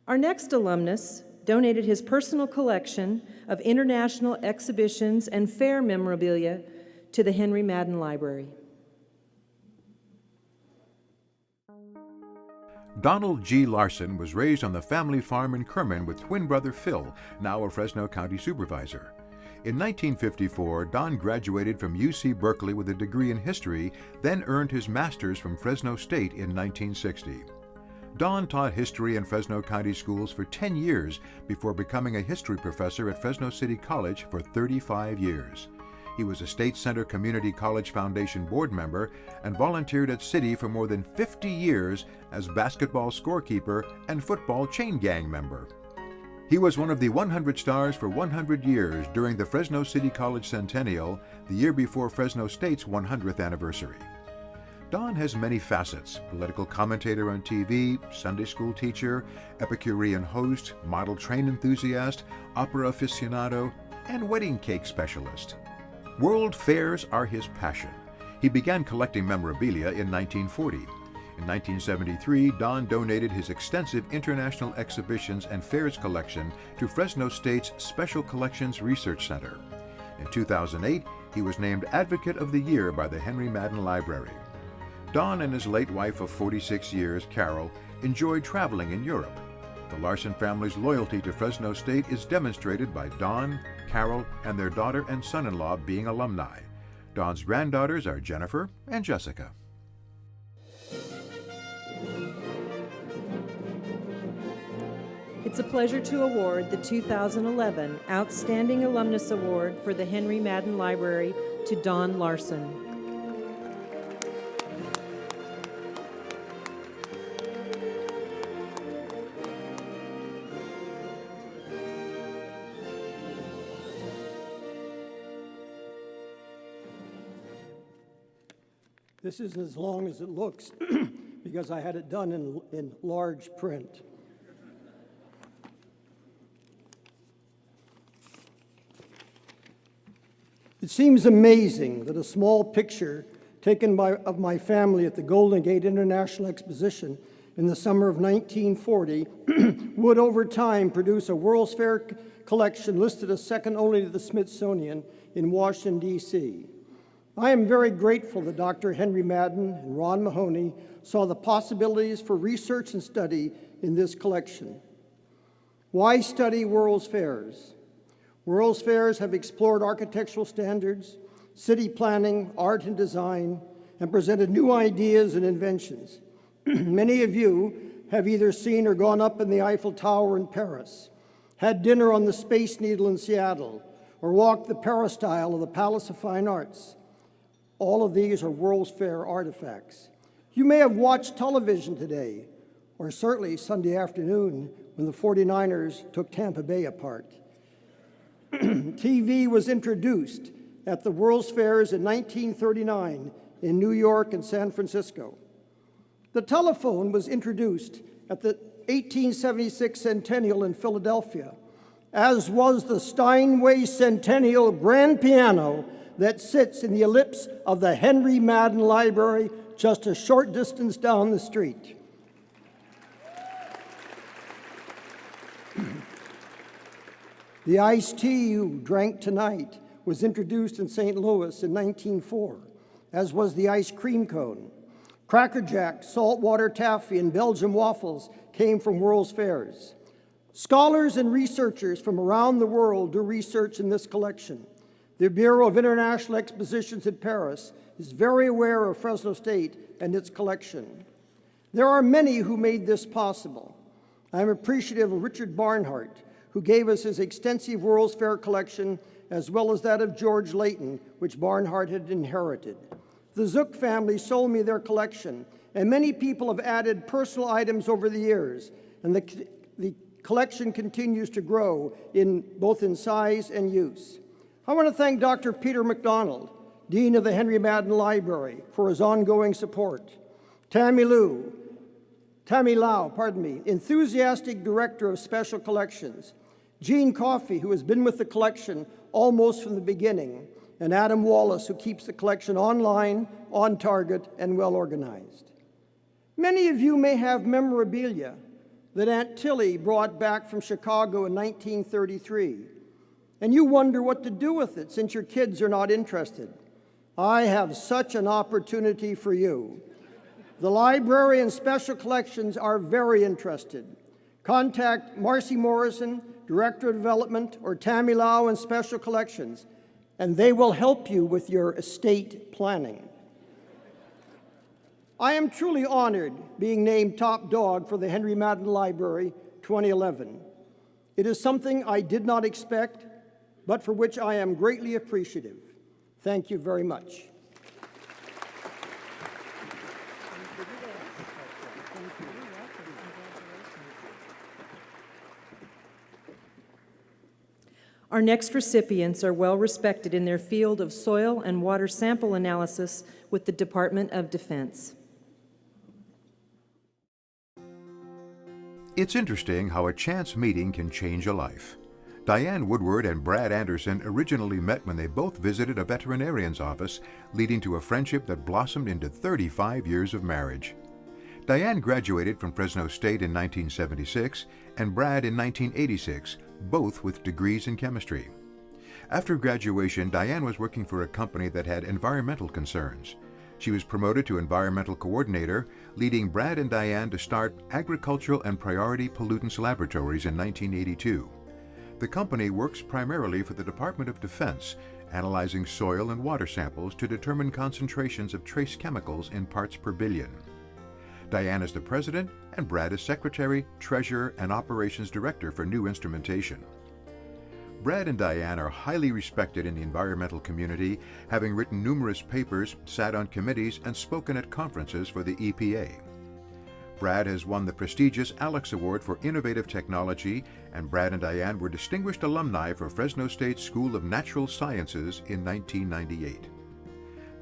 Our next alumnus donated his personal collection of international exhibitions and fair memorabilia to the Henry Madden Library. Donald G. Larson was raised on the family farm in Kerman with twin brother Phil, now a Fresno County supervisor. In 1954, Don graduated from UC Berkeley with a degree in history, then earned his master's from Fresno State in 1960. Don taught history in Fresno County schools for 10 years before becoming a history professor at Fresno City College for 35 years. He was a State Center Community College Foundation board member and volunteered at City for more than 50 years as basketball scorekeeper and football chain gang member. He was one of the 100 stars for 100 years during the Fresno City College Centennial, the year before Fresno State's 100th anniversary. Don has many facets: political commentator on TV, Sunday school teacher, Epicurean host, model train enthusiast, opera aficionado, and wedding cake specialist. World fairs are his passion. He began collecting memorabilia in 1940. In 1973, Don donated his extensive international exhibitions and fairs collection to Fresno State's Special Collections Research Center. In 2008, he was named Advocate of the Year by the Henry Madden Library. Don and his late wife of 46 years, Carol, enjoyed traveling in Europe. The Larson family's loyalty to Fresno State is demonstrated by Don, Carol, and their daughter and son-in-law being alumni. Don's granddaughters are Jennifer and Jessica. It's a pleasure to award the 2011 Outstanding Alumnus Award for the Henry Madden Library to Don Larson. This isn't as long as it looks because I had it done in large print. It seems amazing that a small picture taken of my family at the Golden Gate International Exposition in the summer of 1940 would over time produce a World's Fair collection listed as second only to the Smithsonian in Washington, D.C. I am very grateful that Dr. Henry Madden and Ron Mahoney saw the possibilities for research and study in this collection. Why study World's Fairs? World's Fairs have explored architectural standards, city planning, art and design, and presented new ideas and inventions. Many of you have either seen or gone up in the Eiffel Tower in Paris, had dinner on the Space Needle in Seattle, or walked the peristyle of the Palace of Fine Arts. All of these are World's Fair artifacts. You may have watched television today, or certainly Sunday afternoon when the 49ers took Tampa Bay apart. TV was introduced at the World's Fairs in 1939 in New York and San Francisco. The telephone was introduced at the 1876 Centennial in Philadelphia, as was the Steinway Centennial grand piano that sits in the ellipse of the Henry Madden Library just a short distance down the street. The iced tea you drank tonight was introduced in St. Louis in 1904, as was the ice cream cone. Cracker Jack, saltwater taffy, and Belgian waffles came from World's Fairs. Scholars and researchers from around the world do research in this collection. The Bureau of International Expositions in Paris is very aware of Fresno State and its collection. There are many who made this possible. I am appreciative of Richard Barnhart, who gave us his extensive World's Fair collection, as well as that of George Layton, which Barnhart had inherited. The Zook family sold me their collection, and many people have added personal items over the years, and the collection continues to grow both in size and use. I want to thank Dr. Peter McDonald, Dean of the Henry Madden Library, for his ongoing support. Tammy Lau, enthusiastic Director of Special Collections. Gene Coffey, who has been with the collection almost from the beginning, and Adam Wallace, who keeps the collection online, on target, and well organized. Many of you may have memorabilia that Aunt Tilly brought back from Chicago in 1933, and you wonder what to do with it since your kids are not interested. I have such an opportunity for you. The library and special collections are very interested. Contact Marcy Morrison, Director of Development, or Tammy Lau in Special Collections, and they will help you with your estate planning. I am truly honored being named top dog for the Henry Madden Library 2011. It is something I did not expect, but for which I am greatly appreciative. Thank you very much. Our next recipients are well respected in their field of soil and water sample analysis with the Department of Defense. It's interesting how a chance meeting can change a life. Diane Woodward and Brad Anderson originally met when they both visited a veterinarian's office, leading to a friendship that blossomed into 35 years of marriage. Diane graduated from Fresno State in 1976 and Brad in 1986, both with degrees in chemistry. After graduation, Diane was working for a company that had environmental concerns. She was promoted to environmental coordinator, leading Brad and Diane to start Agricultural and Priority Pollutants Laboratories in 1982. The company works primarily for the Department of Defense, analyzing soil and water samples to determine concentrations of trace chemicals in parts per billion. Diane is the president, and Brad is secretary, treasurer, and operations director for new instrumentation. Brad and Diane are highly respected in the environmental community, having written numerous papers, sat on committees, and spoken at conferences for the EPA. Brad has won the prestigious Alex Award for Innovative Technology, and Brad and Diane were distinguished alumni for Fresno State School of Natural Sciences in 1998.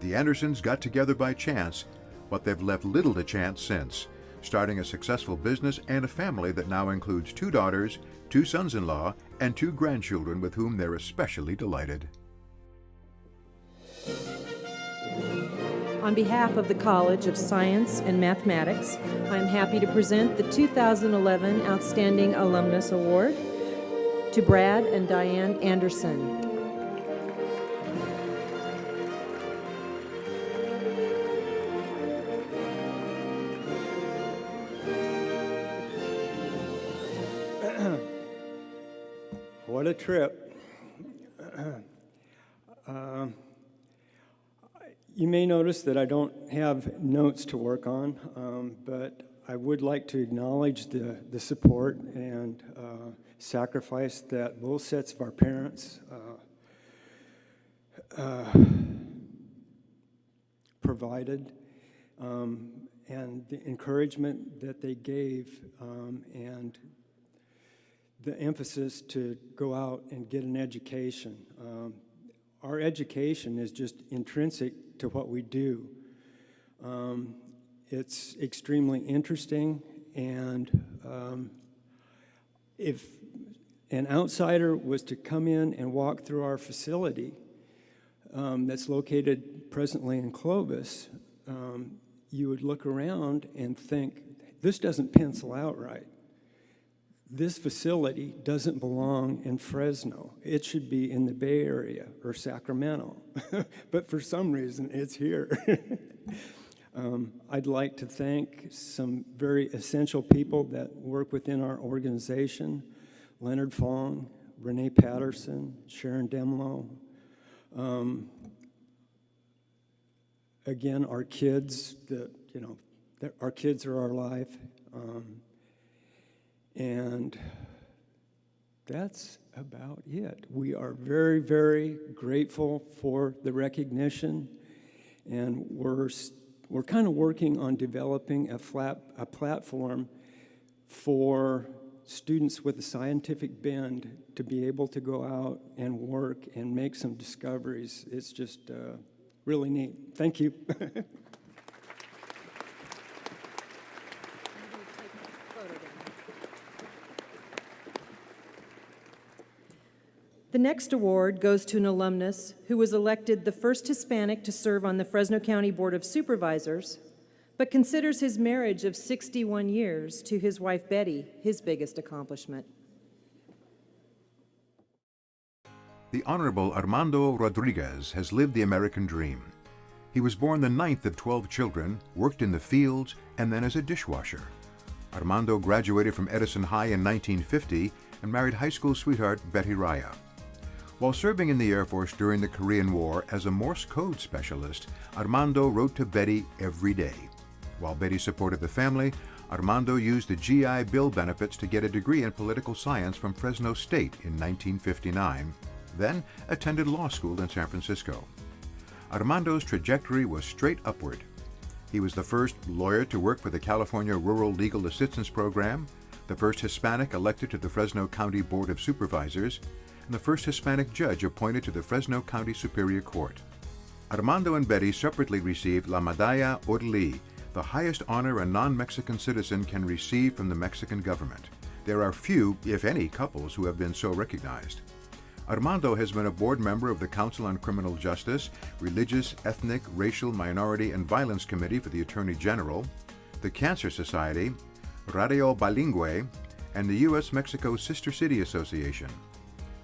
The Andersons got together by chance, but they've left little to chance since, starting a successful business and a family that now includes 2 daughters, 2 sons-in-law, and 2 grandchildren with whom they're especially delighted. On behalf of the College of Science and Mathematics, I'm happy to present the 2011 Outstanding Alumnus Award to Brad and Diane Anderson. What a trip. You may notice that I don't have notes to work on, but I would like to acknowledge the support and sacrifice that both sets of our parents provided, and the encouragement that they gave, and the emphasis to go out and get an education. Our education is just intrinsic to what we do. It's extremely interesting, and if an outsider was to come in and walk through our facility that's located presently in Clovis, you would look around and think, this doesn't pencil out right. This facility doesn't belong in Fresno. It should be in the Bay Area or Sacramento, but for some reason it's here. I'd like to thank some very essential people that work within our organization: Leonard Fong, Renee Patterson, Sharon Demlow. Again, our kids, our kids are our life. And that's about it. We are very, very grateful for the recognition, and we're kind of working on developing a platform for students with a scientific bend to be able to go out and work and make some discoveries. It's just really neat. Thank you. The next award goes to an alumnus who was elected the first Hispanic to serve on the Fresno County Board of Supervisors, but considers his marriage of 61 years to his wife Betty his biggest accomplishment. The Honorable Armando Rodriguez has lived the American dream. He was born the 9th of 12 children, worked in the fields, and then as a dishwasher. Armando graduated from Edison High in 1950 and married high school sweetheart Betty Raya. While serving in the Air Force during the Korean War as a Morse code specialist, Armando wrote to Betty every day. While Betty supported the family, Armando used the GI Bill benefits to get a degree in political science from Fresno State in 1959, then attended law school in San Francisco. Armando's trajectory was straight upward. He was the first lawyer to work for the California Rural Legal Assistance Program, the first Hispanic elected to the Fresno County Board of Supervisors, and the first Hispanic judge appointed to the Fresno County Superior Court. Armando and Betty separately received La Medalla Orly, the highest honor a non-Mexican citizen can receive from the Mexican government. There are few, if any, couples who have been so recognized. Armando has been a board member of the Council on Criminal Justice, Religious, Ethnic, Racial, Minority, and Violence Committee for the Attorney General, the Cancer Society, Radio Bilingüe, and the U.S.-Mexico Sister City Association.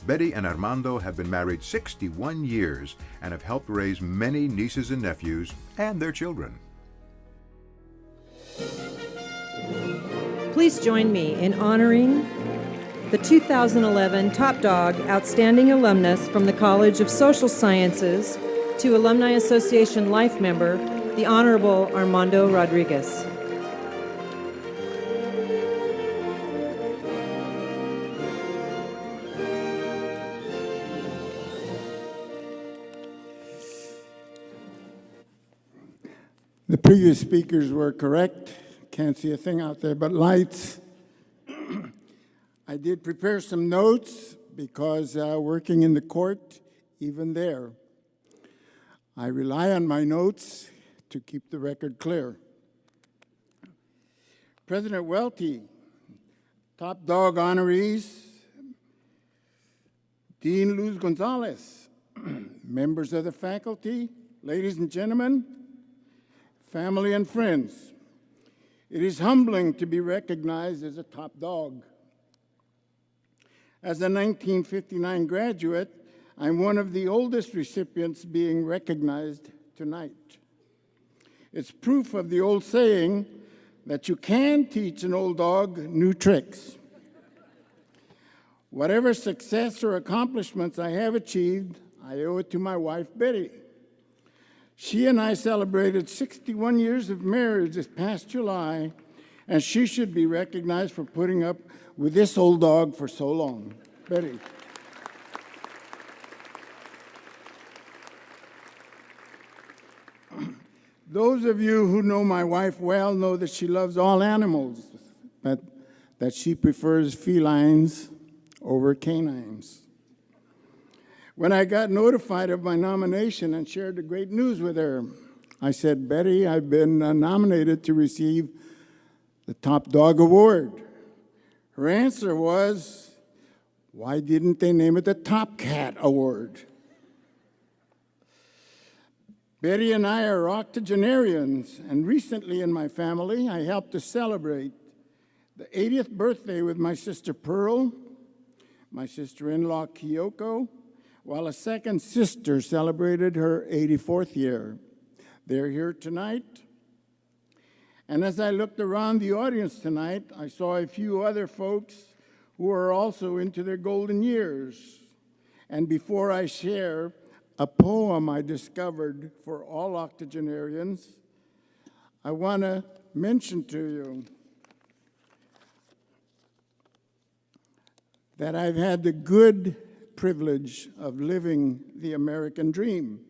Betty and Armando have been married 61 years and have helped raise many nieces and nephews and their children. Please join me in honoring the 2011 Top Dog Outstanding Alumnus from the College of Social Sciences to Alumni Association Life Member, the Honorable Armando Rodriguez. The previous speakers were correct. Can't see a thing out there but lights. I did prepare some notes because working in the court, even there, I rely on my notes to keep the record clear. President Welty, Top Dog honorees, Dean Luz Gonzalez, members of the faculty, ladies and gentlemen, family and friends. It is humbling to be recognized as a top dog. As a 1959 graduate, I'm one of the oldest recipients being recognized tonight. It's proof of the old saying that you can teach an old dog new tricks. Whatever success or accomplishments I have achieved, I owe it to my wife, Betty. She and I celebrated 61 years of marriage this past July, and she should be recognized for putting up with this old dog for so long. Betty. Those of you who know my wife well know that she loves all animals, but that she prefers felines over canines. When I got notified of my nomination and shared the great news with her, I said, Betty, I've been nominated to receive the Top Dog Award. Her answer was, why didn't they name it the Top Cat Award? Betty and I are octogenarians, and recently in my family, I helped to celebrate the 80th birthday with my sister Pearl, my sister-in-law Kyoko, while a second sister celebrated her 84th year. They're here tonight. And as I looked around the audience tonight, I saw a few other folks who are also into their golden years. And before I share a poem I discovered for all octogenarians, I want to mention to you that I've had the good privilege of living the American dream.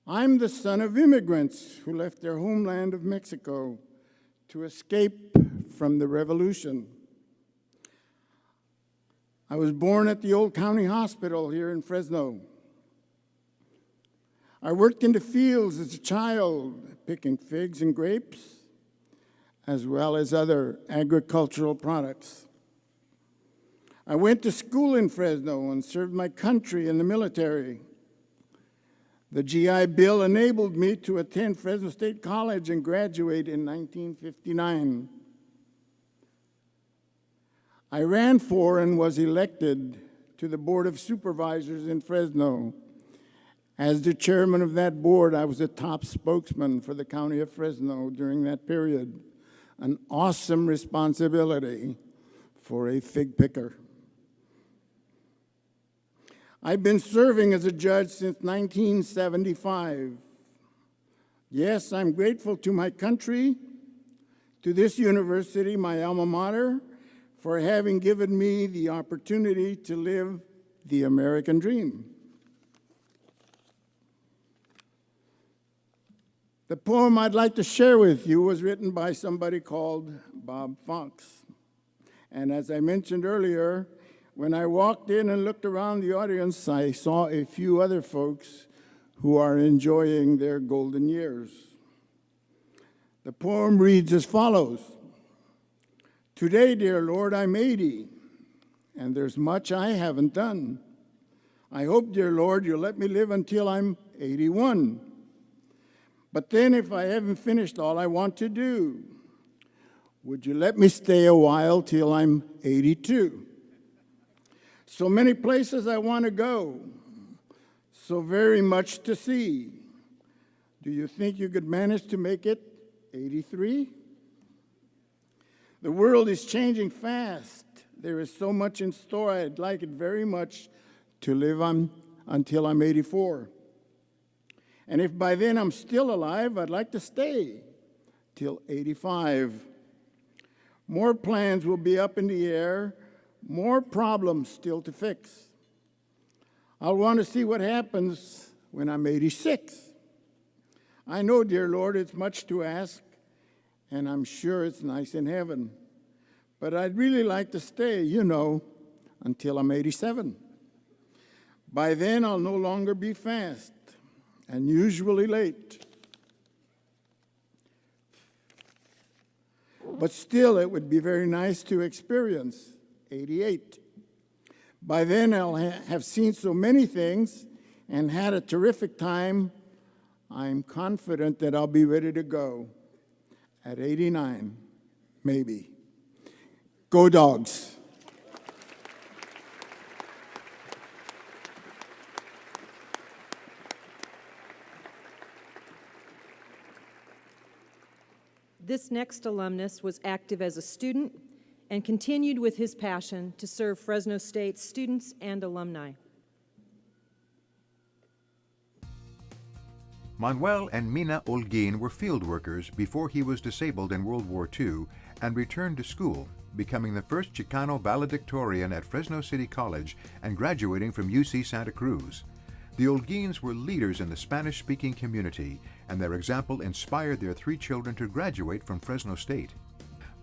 I'm the son of immigrants who left their homeland of Mexico to escape from the revolution. I was born at the old county hospital here in Fresno. I worked in the fields as a child, picking figs and grapes, as well as other agricultural products. I went to school in Fresno and served my country in the military. The GI Bill enabled me to attend Fresno State College and graduate in 1959. I ran for and was elected to the Board of Supervisors in Fresno. As the chairman of that board, I was the top spokesman for the county of Fresno during that period. An awesome responsibility for a fig picker. I've been serving as a judge since 1975. Yes, I'm grateful to my country, to this university, my alma mater, for having given me the opportunity to live the American dream. The poem I'd like to share with you was written by somebody called Bob Fox. And as I mentioned earlier, when I walked in and looked around the audience, I saw a few other folks who are enjoying their golden years. The poem reads as follows. Today, dear Lord, I'm 80, and there's much I haven't done. I hope, dear Lord, you'll let me live until I'm 81. But then if I haven't finished all I want to do, would you let me stay a while till I'm 82? So many places I want to go, so very much to see. Do you think you could manage to make it 83? The world is changing fast. There is so much in store. I'd like it very much to live on until I'm 84. And if by then I'm still alive, I'd like to stay till 85. More plans will be up in the air, more problems still to fix. I'll want to see what happens when I'm 86. I know, dear Lord, it's much to ask, and I'm sure it's nice in heaven. But I'd really like to stay, until I'm 87. By then, I'll no longer be fast and usually late. But still, it would be very nice to experience 88. By then, I'll have seen so many things and had a terrific time. I'm confident that I'll be ready to go at 89, maybe. Go Dogs. This next alumnus was active as a student and continued with his passion to serve Fresno State students and alumni. Manuel and Mina Olgin were field workers before he was disabled in World War II and returned to school, becoming the first Chicano valedictorian at Fresno City College and graduating from UC Santa Cruz. The Olgins were leaders in the Spanish-speaking community, and their example inspired their 3 children to graduate from Fresno State.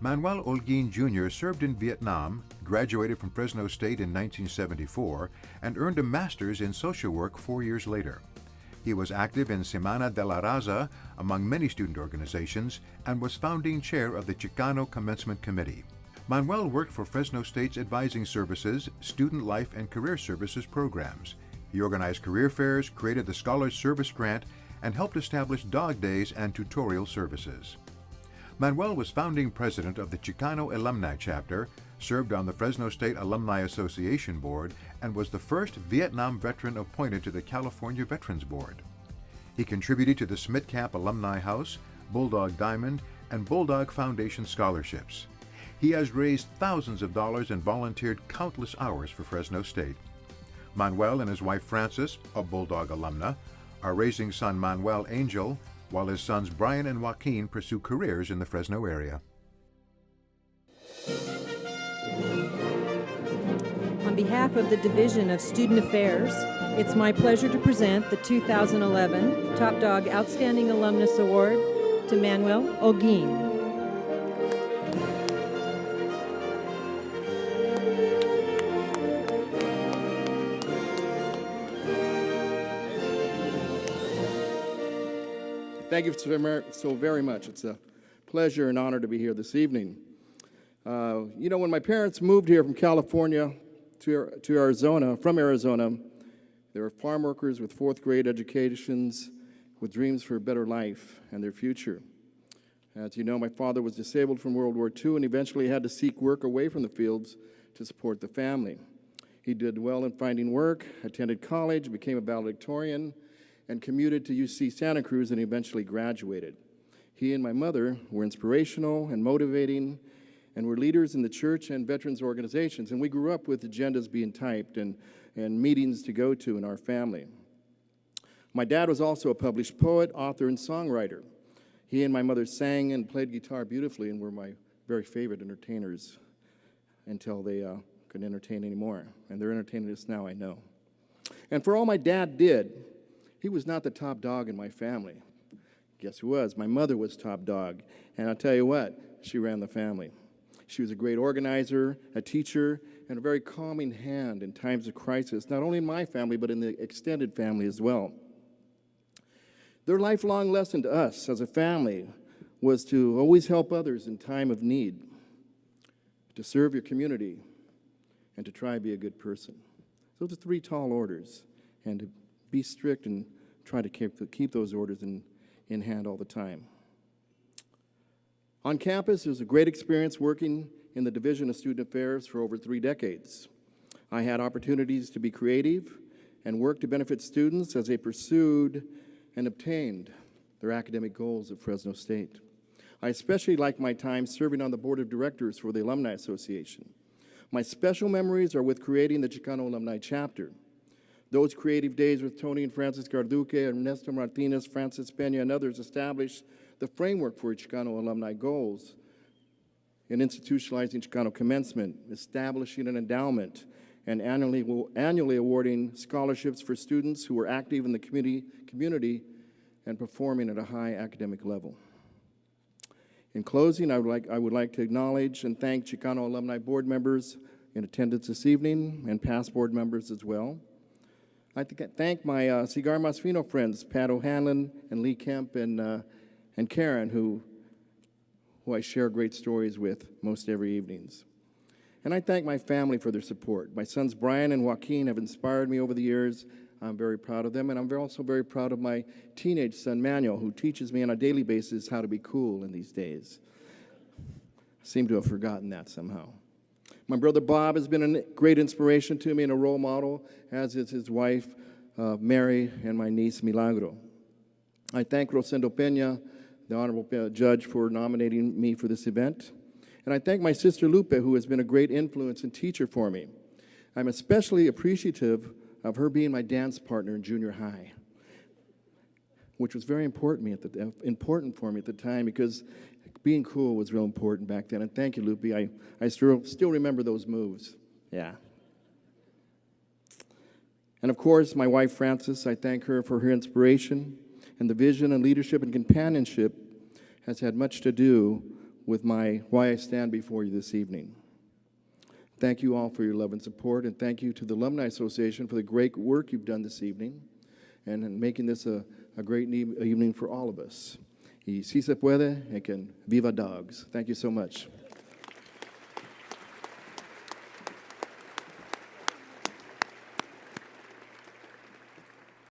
Manuel Olgin Jr. served in Vietnam, graduated from Fresno State in 1974, and earned a master's in social work 4 years later. He was active in Semana de la Raza, among many student organizations, and was founding chair of the Chicano Commencement Committee. Manuel worked for Fresno State's Advising Services, Student Life and Career Services programs. He organized career fairs, created the Scholars Service Grant, and helped establish dog days and tutorial services. Manuel was founding president of the Chicano Alumni Chapter, served on the Fresno State Alumni Association Board, and was the first Vietnam veteran appointed to the California Veterans Board. He contributed to the Smith Camp Alumni House, Bulldog Diamond, and Bulldog Foundation scholarships. He has raised thousands of dollars and volunteered countless hours for Fresno State. Manuel and his wife Frances, a Bulldog alumna, are raising son Manuel Angel, while his sons Brian and Joaquin pursue careers in the Fresno area. On behalf of the Division of Student Affairs, it's my pleasure to present the 2011 Top Dog Outstanding Alumnus Award to Manuel Olgin. Thank you so very much. It's a pleasure and honor to be here this evening. When my parents moved here from California to Arizona, from Arizona, There are farm workers with fourth grade educations with dreams for a better life and their future. As you know, my father was disabled from World War II and eventually had to seek work away from the fields to support the family. He did well in finding work, attended college, became a valedictorian, and commuted to UC Santa Cruz and eventually graduated. He and my mother were inspirational and motivating and were leaders in the church and veterans organizations. And we grew up with agendas being typed and meetings to go to in our family. My dad was also a published poet, author, and songwriter. He and my mother sang and played guitar beautifully and were my very favorite entertainers until they couldn't entertain anymore. And they're entertaining us now, I know. And for all my dad did, he was not the top dog in my family. Guess who was? My mother was top dog. And I'll tell you what, she ran the family. She was a great organizer, a teacher, and a very calming hand in times of crisis, not only in my family, but in the extended family as well. Their lifelong lesson to us as a family was to always help others in time of need, to serve your community, and to try to be a good person. Those are three tall orders, and to be strict and try to keep those orders in hand all the time. On campus, it was a great experience working in the Division of Student Affairs for over 3 decades. I had opportunities to be creative and work to benefit students as they pursued and obtained their academic goals at Fresno State. I especially liked my time serving on the board of directors for the Alumni Association. My special memories are with creating the Chicano Alumni Chapter. Those creative days with Tony and Francis Garduque, Ernesto Martinez, Francis Peña, and others established the framework for Chicano alumni goals in institutionalizing Chicano commencement, establishing an endowment, and annually awarding scholarships for students who were active in the community and performing at a high academic level. In closing, I would like to acknowledge and thank Chicano alumni board members in attendance this evening and past board members as well. I'd like to thank my Cigar Mas Fino friends, Pat O'Hanlon and Lee Kemp and Karen, who I share great stories with most every evenings. And I thank my family for their support. My sons Brian and Joaquin have inspired me over the years. I'm very proud of them, and I'm also very proud of my teenage son Manuel, who teaches me on a daily basis how to be cool in these days. I seem to have forgotten that somehow. My brother Bob has been a great inspiration to me and a role model, as is his wife Mary and my niece Milagro. I thank Rosendo Peña, the Honorable Judge, for nominating me for this event. And I thank my sister Lupe, who has been a great influence and teacher for me. I'm especially appreciative of her being my dance partner in junior high, which was very important for me at the time, because being cool was real important back then. And thank you, Lupe. I still remember those moves. Yeah. And of course, my wife Frances, I thank her for her inspiration, and the vision and leadership and companionship has had much to do with why I stand before you this evening. Thank you all for your love and support, and thank you to the Alumni Association for the great work you've done this evening and in making this a great evening for all of us. Y si se puede, and can viva dogs. Thank you so much.